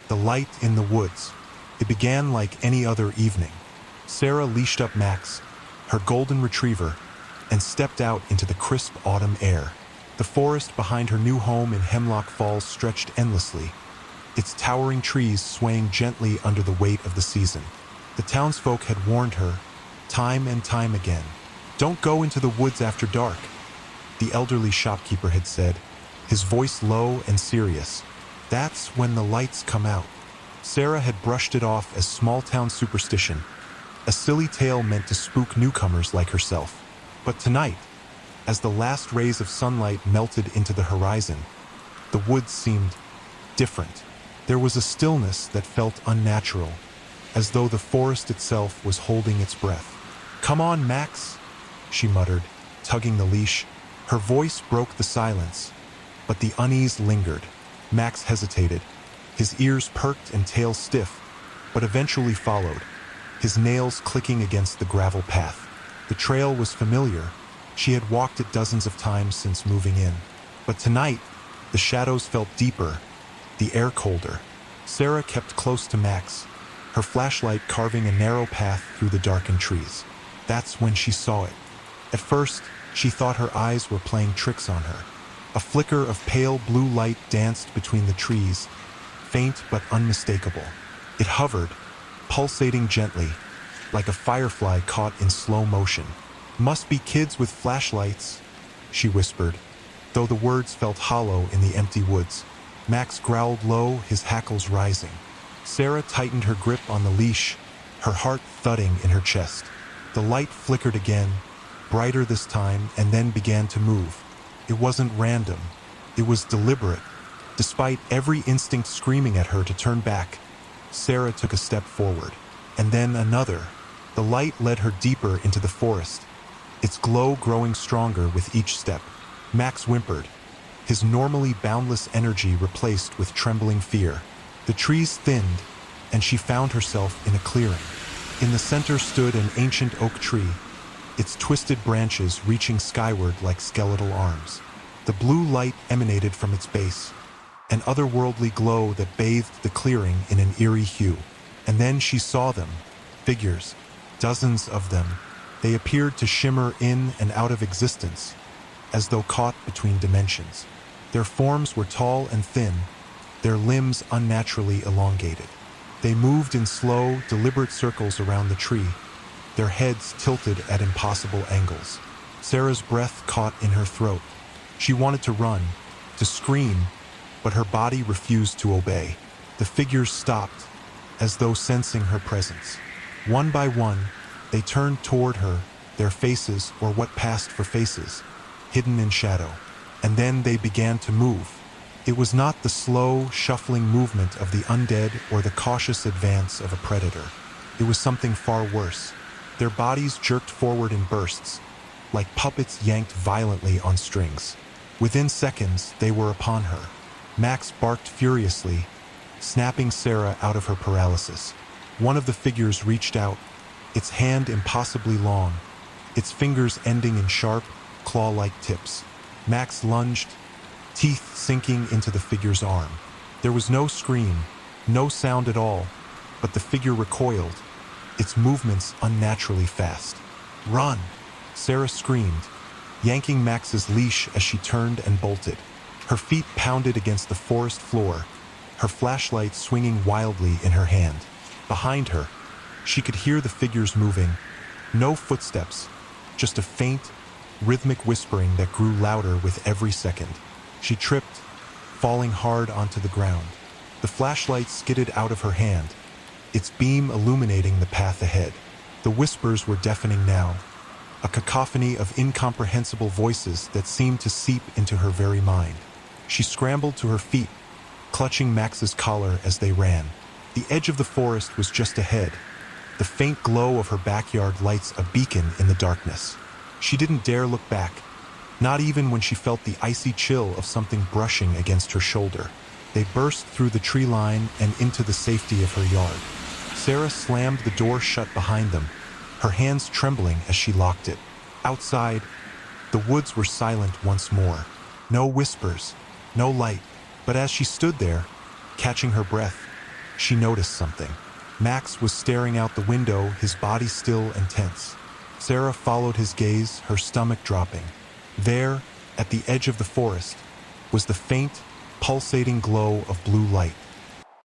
The light in the woods. It began like any other evening. Sarah leashed up Max, her golden retriever, and stepped out into the crisp autumn air. The forest behind her new home in Hemlock Falls stretched endlessly, its towering trees swaying gently under the weight of the season. The townsfolk had warned her, time and time again, "Don't go into the woods after dark," the elderly shopkeeper had said, his voice low and serious. "That's when the lights come out." Sarah had brushed it off as small-town superstition, a silly tale meant to spook newcomers like herself. But tonight, as the last rays of sunlight melted into the horizon, the woods seemed different. There was a stillness that felt unnatural, as though the forest itself was holding its breath. "Come on, Max," she muttered, tugging the leash. Her voice broke the silence, but the unease lingered. Max hesitated, his ears perked and tail stiff, but eventually followed, his nails clicking against the gravel path. The trail was familiar. She had walked it dozens of times since moving in. But tonight, the shadows felt deeper, the air colder. Sarah kept close to Max, her flashlight carving a narrow path through the darkened trees. That's when she saw it. At first, she thought her eyes were playing tricks on her. A flicker of pale blue light danced between the trees, faint but unmistakable. It hovered, pulsating gently, like a firefly caught in slow motion. "Must be kids with flashlights," she whispered, though the words felt hollow in the empty woods. Max growled low, his hackles rising. Sarah tightened her grip on the leash, her heart thudding in her chest. The light flickered again, brighter this time, and then began to move. It wasn't random. It was deliberate. Despite every instinct screaming at her to turn back, Sarah took a step forward, and then another. The light led her deeper into the forest, its glow growing stronger with each step. Max whimpered, his normally boundless energy replaced with trembling fear. The trees thinned, and she found herself in a clearing. In the center stood an ancient oak tree, its twisted branches reaching skyward like skeletal arms. The blue light emanated from its base, an otherworldly glow that bathed the clearing in an eerie hue. And then she saw them, figures, dozens of them. They appeared to shimmer in and out of existence, as though caught between dimensions. Their forms were tall and thin, their limbs unnaturally elongated. They moved in slow, deliberate circles around the tree, their heads tilted at impossible angles. Sarah's breath caught in her throat. She wanted to run, to scream, but her body refused to obey. The figures stopped, as though sensing her presence. One by one, they turned toward her, their faces, or what passed for faces, hidden in shadow. And then they began to move. It was not the slow, shuffling movement of the undead or the cautious advance of a predator. It was something far worse. Their bodies jerked forward in bursts, like puppets yanked violently on strings. Within seconds, they were upon her. Max barked furiously, snapping Sarah out of her paralysis. One of the figures reached out, its hand impossibly long, its fingers ending in sharp, claw-like tips. Max lunged, teeth sinking into the figure's arm. There was no scream, no sound at all, but the figure recoiled, its movements unnaturally fast. "Run!" Sarah screamed, yanking Max's leash as she turned and bolted. Her feet pounded against the forest floor, her flashlight swinging wildly in her hand. Behind her, she could hear the figures moving. No footsteps, just a faint, rhythmic whispering that grew louder with every second. She tripped, falling hard onto the ground. The flashlight skidded out of her hand, its beam illuminating the path ahead. The whispers were deafening now, a cacophony of incomprehensible voices that seemed to seep into her very mind. She scrambled to her feet, clutching Max's collar as they ran. The edge of the forest was just ahead, the faint glow of her backyard lights a beacon in the darkness. She didn't dare look back, not even when she felt the icy chill of something brushing against her shoulder. They burst through the tree line and into the safety of her yard. Sarah slammed the door shut behind them, her hands trembling as she locked it. Outside, the woods were silent once more. No whispers, no light. But as she stood there, catching her breath, she noticed something. Max was staring out the window, his body still and tense. Sarah followed his gaze, her stomach dropping. There, at the edge of the forest, was the faint, pulsating glow of blue light.